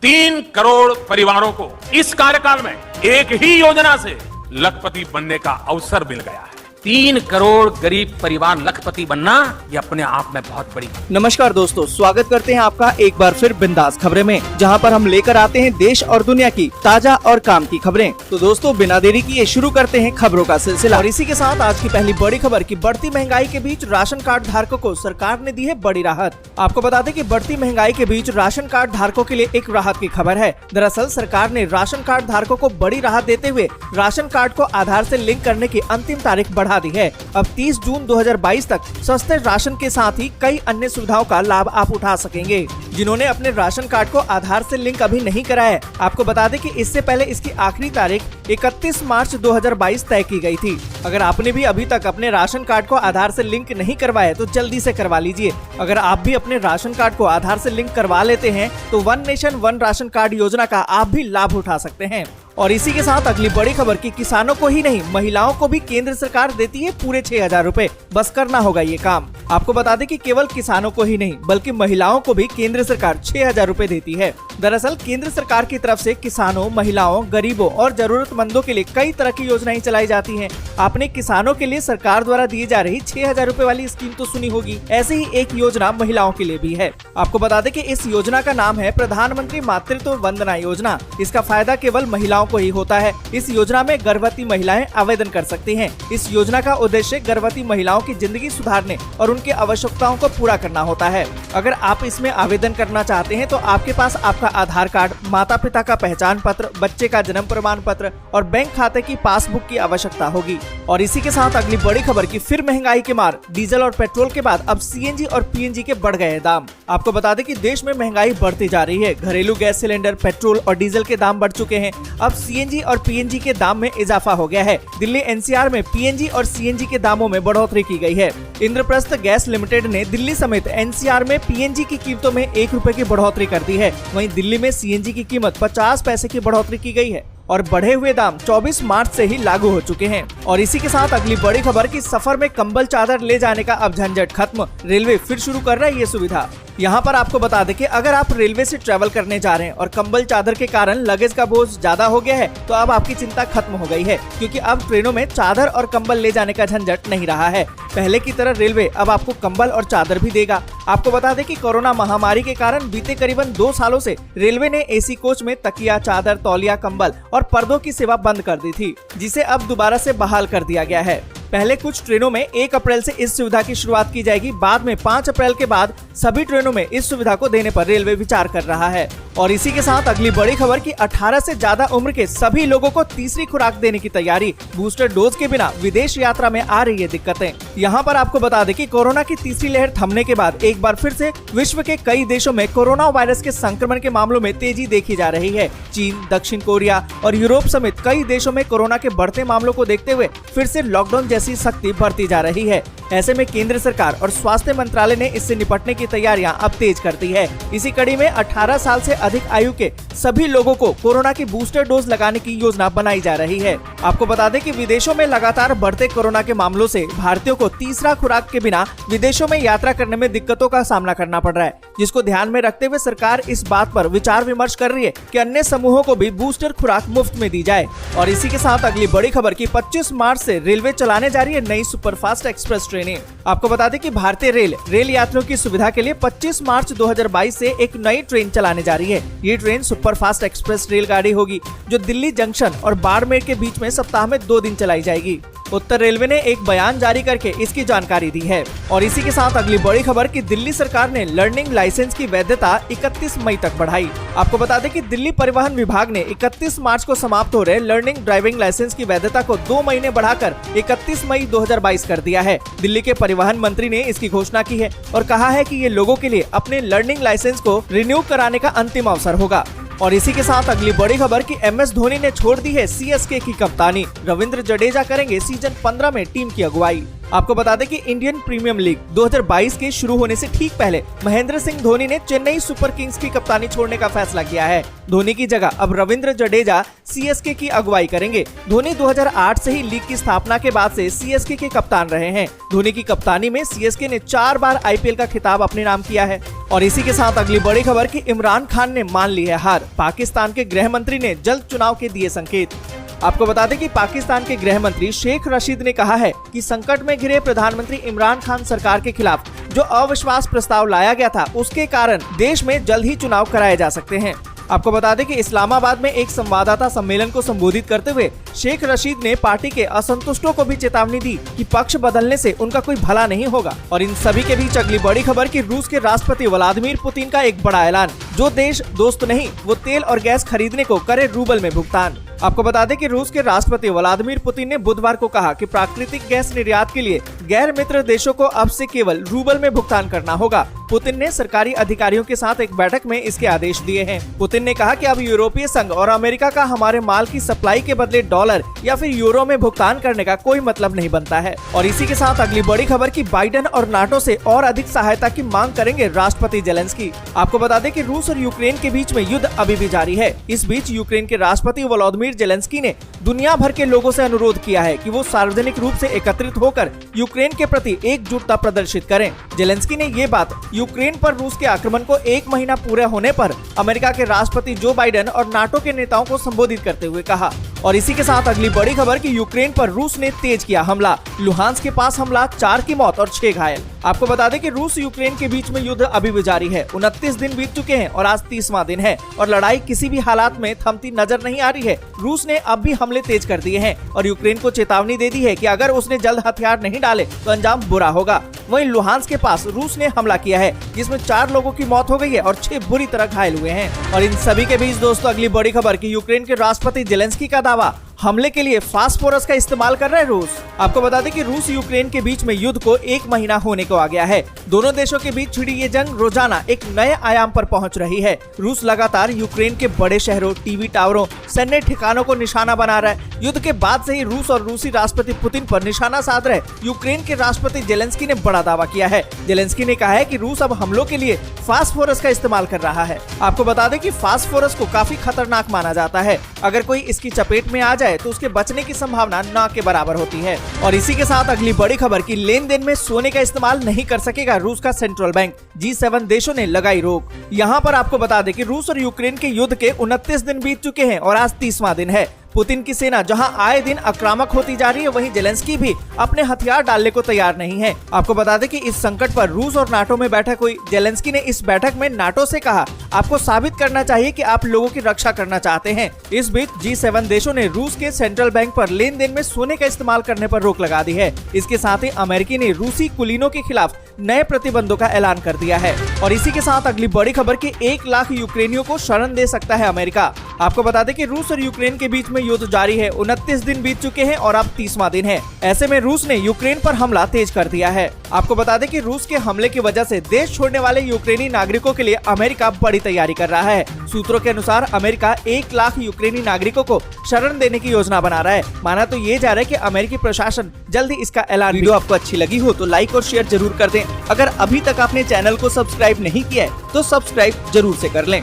3 करोड़ परिवारों को इस कार्यकाल में एक ही योजना से लखपति बनने का अवसर मिल गया है। 3 करोड़ गरीब परिवार लखपति बनना ये अपने आप में बहुत बड़ी। नमस्कार दोस्तों, स्वागत करते हैं आपका एक बार फिर बिंदास खबरें में, जहां पर हम लेकर आते हैं देश और दुनिया की ताजा और काम की खबरें। तो दोस्तों, बिना देरी किए शुरू करते हैं खबरों का सिलसिला। और इसी के साथ आज की पहली बड़ी खबर की बढ़ती महंगाई के बीच राशन कार्ड धारकों को सरकार ने दी है बड़ी राहत। आपको बता दें कि बढ़ती महंगाई के बीच राशन कार्ड धारकों के लिए एक राहत की खबर है। दरअसल सरकार ने राशन कार्ड धारकों को बड़ी राहत देते हुए राशन कार्ड को आधार से लिंक करने की अंतिम तारीख बढ़ा दी है। अब 30 जून 2022 तक सस्ते राशन के साथ ही कई अन्य सुविधाओं का लाभ आप उठा सकेंगे। जिन्होंने अपने राशन कार्ड को आधार से लिंक अभी नहीं कराया है, आपको बता दें कि इससे पहले इसकी आखिरी तारीख 31 मार्च 2022 तय की गई थी। अगर आपने भी अभी तक अपने राशन कार्ड को आधार से लिंक नहीं करवाया तो जल्दी से करवा लीजिए। अगर आप भी अपने राशन कार्ड को आधार से लिंक करवा लेते हैं तो one nation one ration card योजना का आप भी लाभ उठा सकते हैं। और इसी के साथ अगली बड़ी खबर की किसानों को ही नहीं, महिलाओं को भी केंद्र सरकार देती है पूरे 6,000 रूपए। बस करना होगा ये काम। आपको बता दें कि केवल किसानों को ही नहीं बल्कि महिलाओं को भी केंद्र सरकार 6,000 रूपए देती है। दरअसल केंद्र सरकार की तरफ से किसानों, महिलाओं, गरीबों और जरूरतमंदों के लिए कई तरह की योजनाएं चलाई जाती हैं। आपने किसानों के लिए सरकार द्वारा दी जा रही 6,000 रूपए वाली स्कीम तो सुनी होगी। ऐसे ही एक योजना महिलाओं के लिए भी है। आपको बता दें कि इस योजना का नाम है प्रधानमंत्री मातृत्व वंदना योजना। इसका फायदा केवल महिलाओं को ही होता है। इस योजना में गर्भवती महिलाएं आवेदन कर सकती हैं। इस योजना का उद्देश्य गर्भवती महिलाओं की जिंदगी सुधारने और उनकी आवश्यकताओं को पूरा करना होता है। अगर आप इसमें आवेदन करना चाहते हैं तो आपके पास आपका आधार कार्ड, माता पिता का पहचान पत्र, बच्चे का जन्म प्रमाण पत्र और बैंक खाते की पासबुक की आवश्यकता होगी। और इसी के साथ अगली बड़ी खबर की फिर महंगाई के मार, डीजल और पेट्रोल के बाद अब सीएनजी और पीएनजी के बढ़ गए दाम। आपको बता दें कि देश में महंगाई बढ़ती जा रही है। घरेलू गैस सिलेंडर, पेट्रोल और डीजल के दाम बढ़ चुके हैं। अब सीएनजी और पीएनजी के दाम में इजाफा हो गया है। दिल्ली एनसीआर में पीएनजी और सीएनजी के दामों में बढ़ोतरी की गई है। इंद्रप्रस्थ गैस लिमिटेड ने दिल्ली समेत एनसीआर में पीएनजी की कीमतों में 1 रुपए की बढ़ोतरी कर दी है। वहीं दिल्ली में सीएनजी की कीमत 50 पैसे की बढ़ोतरी की गई है और बढ़े हुए दाम 24 मार्च से ही लागू हो चुके हैं। और इसी के साथ अगली बड़ी खबर की सफर में कंबल चादर ले जाने का अब झंझट खत्म। रेलवे फिर शुरू कर रहा है ये सुविधा। यहाँ पर आपको बता दें कि अगर आप रेलवे से ट्रैवल करने जा रहे हैं और कंबल चादर के कारण लगेज का बोझ ज्यादा हो गया है तो अब आपकी चिंता खत्म हो गई है, क्योंकि अब ट्रेनों में चादर और कंबल ले जाने का झंझट नहीं रहा है। पहले की तरह रेलवे अब आपको कंबल और चादर भी देगा। आपको बता दें कि कोरोना महामारी के कारण बीते करीबन 2 सालों से रेलवे ने एसी कोच में तकिया, चादर, तौलिया, कंबल और पर्दों की सेवा बंद कर दी थी, जिसे अब दोबारा से बहाल कर दिया गया है। पहले कुछ ट्रेनों में 1 अप्रैल से इस सुविधा की शुरुआत की जाएगी। बाद में 5 अप्रैल के बाद सभी ट्रेनों में इस सुविधा को देने पर रेलवे विचार कर रहा है। और इसी के साथ अगली बड़ी खबर की 18 से ज्यादा उम्र के सभी लोगों को तीसरी खुराक देने की तैयारी। बूस्टर डोज के बिना विदेश यात्रा में आ रही है दिक्कतें। यहाँ पर आपको बता दें कि कोरोना की तीसरी लहर थमने के बाद एक बार फिर से विश्व के कई देशों में कोरोना वायरस के संक्रमण के मामलों में तेजी देखी जा रही है। चीन, दक्षिण कोरिया और यूरोप समेत कई देशों में कोरोना के बढ़ते मामलों को देखते हुए फिर से लॉकडाउन जैसी सख्ती बढ़ती जा रही है। ऐसे में केंद्र सरकार और स्वास्थ्य मंत्रालय ने इससे निपटने की तैयारियां अब तेज कर दी है। इसी कड़ी में 18 साल से अधिक आयु के सभी लोगों को कोरोना की बूस्टर डोज लगाने की योजना बनाई जा रही है। आपको बता दें कि विदेशों में लगातार बढ़ते कोरोना के मामलों से भारतीयों को तीसरा खुराक के बिना विदेशों में यात्रा करने में दिक्कतों का सामना करना पड़ रहा है, जिसको ध्यान में रखते हुए सरकार इस बात पर विचार विमर्श कर रही है कि अन्य समूहों को भी बूस्टर खुराक मुफ्त में दी जाए। और इसी के साथ अगली बड़ी खबर की 25 मार्च से रेलवे चलाने जा रही है नई सुपरफास्ट एक्सप्रेस ट्रेनें। आपको बता दें कि भारतीय रेल यात्रियों की सुविधा के लिए 25 मार्च 2022 से एक नई ट्रेन चलाने जा रही है। ये ट्रेन सुपरफास्ट एक्सप्रेस रेलगाड़ी होगी जो दिल्ली जंक्शन और बाड़मेर के बीच में सप्ताह में 2 दिन चलाई जाएगी। उत्तर रेलवे ने एक बयान जारी करके इसकी जानकारी दी है। और इसी के साथ अगली बड़ी खबर की दिल्ली सरकार ने लर्निंग लाइसेंस की वैधता 31 मई तक बढ़ाई। आपको बता दें कि दिल्ली परिवहन विभाग ने 31 मार्च को समाप्त हो रहे लर्निंग ड्राइविंग लाइसेंस की वैधता को 2 महीने बढ़ाकर 31 मई 2022 कर दिया है। दिल्ली के परिवहन मंत्री ने इसकी घोषणा की है और कहा है कि ये लोगों के लिए अपने लर्निंग लाइसेंस को रिन्यू कराने का अंतिम अवसर होगा। और इसी के साथ अगली बड़ी खबर की MS धोनी ने छोड़ दी है CSK की कप्तानी। रविंद्र जडेजा करेंगे सीजन 15 में टीम की अगुवाई। आपको बता दें कि इंडियन प्रीमियर लीग 2022 के शुरू होने से ठीक पहले महेंद्र सिंह धोनी ने चेन्नई सुपर किंग्स की कप्तानी छोड़ने का फैसला किया है। धोनी की जगह अब रविंद्र जडेजा सीएसके की अगुवाई करेंगे। धोनी 2008 से ही लीग की स्थापना के बाद से सीएसके के कप्तान रहे हैं। धोनी की कप्तानी में सीएसके ने 4 बार आईपीएल का खिताब अपने नाम किया है। और इसी के साथ अगली बड़ी खबर कि इमरान खान ने मान ली है हार। पाकिस्तान के गृह मंत्री ने जल्द चुनाव के दिए संकेत। आपको बता दें कि पाकिस्तान के गृह मंत्री शेख रशीद ने कहा है कि संकट में घिरे प्रधानमंत्री इमरान खान सरकार के खिलाफ जो अविश्वास प्रस्ताव लाया गया था उसके कारण देश में जल्द ही चुनाव कराए जा सकते हैं। आपको बता दें कि इस्लामाबाद में एक संवाददाता सम्मेलन को संबोधित करते हुए शेख रशीद ने पार्टी के असंतुष्टों को भी चेतावनी दी कि पक्ष बदलने से उनका कोई भला नहीं होगा। और इन सभी के बीच अगली बड़ी खबर कि रूस के राष्ट्रपति व्लादिमीर पुतिन का एक बड़ा ऐलान, जो देश दोस्त नहीं वो तेल और गैस खरीदने को करे रूबल में भुगतान। आपको बता दें कि रूस के राष्ट्रपति व्लादिमीर पुतिन ने बुधवार को कहा कि प्राकृतिक गैस निर्यात के लिए गैर मित्र देशों को अब से केवल रूबल में भुगतान करना होगा। पुतिन ने सरकारी अधिकारियों के साथ एक बैठक में इसके आदेश दिए हैं। पुतिन ने कहा कि अब यूरोपीय संघ और अमेरिका का हमारे माल की सप्लाई के बदले डॉलर या फिर यूरो में भुगतान करने का कोई मतलब नहीं बनता है। और इसी के साथ अगली बड़ी खबर कि बाइडेन और नाटो से और अधिक सहायता की मांग करेंगे राष्ट्रपति जेलेंस्की। आपको बता दें कि रूस और यूक्रेन के बीच में युद्ध अभी भी जारी है। इस बीच यूक्रेन के राष्ट्रपति व्लादिमीर जेलेंस्की ने दुनिया भर के लोगों से अनुरोध किया है कि वो सार्वजनिक रूप से एकत्रित होकर यूक्रेन के प्रति एकजुटता प्रदर्शित करें। जेलेंस्की ने ये बात यूक्रेन पर रूस के आक्रमण को 1 महीना पूरा होने पर अमेरिका के राष्ट्रपति जो बाइडेन और नाटो के नेताओं को संबोधित करते हुए कहा। और इसी के साथ अगली बड़ी खबर कि यूक्रेन पर रूस ने तेज किया हमला। लुहांस के पास हमला, 4 की मौत और 6 घायल। आपको बता दें कि रूस यूक्रेन के बीच में युद्ध अभी भी जारी है। 29 दिन बीत चुके हैं और आज 30वां दिन है और लड़ाई किसी भी हालात में थमती नजर नहीं आ रही है। रूस ने अब भी हमले तेज कर दिए हैं और यूक्रेन को चेतावनी दे दी है कि अगर उसने जल्द हथियार नहीं डाले तो अंजाम बुरा होगा। वहीं लुहांस के पास रूस ने हमला किया है जिसमें 4 लोगों की मौत हो गई है और 6 बुरी तरह घायल हुए हैं। और इन सभी के बीच दोस्तों अगली बड़ी खबर कि यूक्रेन के राष्ट्रपति जेलेंस्की का दावा, हमले के लिए फास्फोरस का इस्तेमाल कर रहा है रूस। आपको बता दें कि रूस यूक्रेन के बीच में युद्ध को 1 महीना होने को आ गया है। दोनों देशों के बीच छिड़ी ये जंग रोजाना एक नए आयाम पर पहुंच रही है। रूस लगातार यूक्रेन के बड़े शहरों, टीवी टावरों, सैन्य ठिकानों को निशाना बना रहा है। युद्ध के बाद से ही रूस और रूसी राष्ट्रपति पुतिन पर निशाना साध रहे यूक्रेन के राष्ट्रपति जेलेंस्की ने बड़ा दावा किया है। जेलेंस्की ने कहा है कि रूस अब हमलों के लिए फास्फोरस का इस्तेमाल कर रहा है। आपको बता दें कि फास्फोरस को काफी खतरनाक माना जाता है। अगर कोई इसकी चपेट में आ जाए तो उसके बचने की संभावना न के बराबर होती है। और इसी के साथ अगली बड़ी खबर कि लेन देन में सोने का इस्तेमाल नहीं कर सकेगा रूस का सेंट्रल बैंक। G7 देशों ने लगाई रोक। यहाँ पर आपको बता दें कि रूस और यूक्रेन के युद्ध के 29 दिन बीत चुके हैं और आज 30वां दिन है। पुतिन की सेना जहां आए दिन आक्रामक होती जा रही है, वहीं जेलेंस्की भी अपने हथियार डालने को तैयार नहीं है। आपको बता दें कि इस संकट पर रूस और नाटो में बैठक हुई। जेलेंस्की ने इस बैठक में नाटो से कहा, आपको साबित करना चाहिए कि आप लोगों की रक्षा करना चाहते हैं। इस बीच G7 देशों ने रूस के सेंट्रल बैंक पर लेन देन में सोने का इस्तेमाल करने पर रोक लगा दी है। इसके साथ ही अमेरिकी ने रूसी कुलीनों के खिलाफ नए प्रतिबंधों का ऐलान कर दिया है। और इसी के साथ अगली बड़ी खबर कि 1 लाख यूक्रेनियों को शरण दे सकता है अमेरिका। आपको बता दें कि रूस और यूक्रेन के बीच में युद्ध जारी है। 29 दिन बीत चुके हैं और अब 30वां दिन है। ऐसे में रूस ने यूक्रेन पर हमला तेज कर दिया है। आपको बता दें कि रूस के हमले की वजह से देश छोड़ने वाले यूक्रेनी नागरिकों के लिए अमेरिका बड़ी तैयारी कर रहा है। सूत्रों के अनुसार अमेरिका 1 लाख यूक्रेनी नागरिकों को शरण देने की योजना बना रहा है। माना तो ये जा रहा है कि अमेरिकी प्रशासन जल्द ही इसका ऐलान। वीडियो आपको अच्छी लगी हो तो लाइक और शेयर जरूर कर दें। अगर अभी तक आपने चैनल को सब्सक्राइब नहीं किया है तो सब्सक्राइब जरूर से कर लें।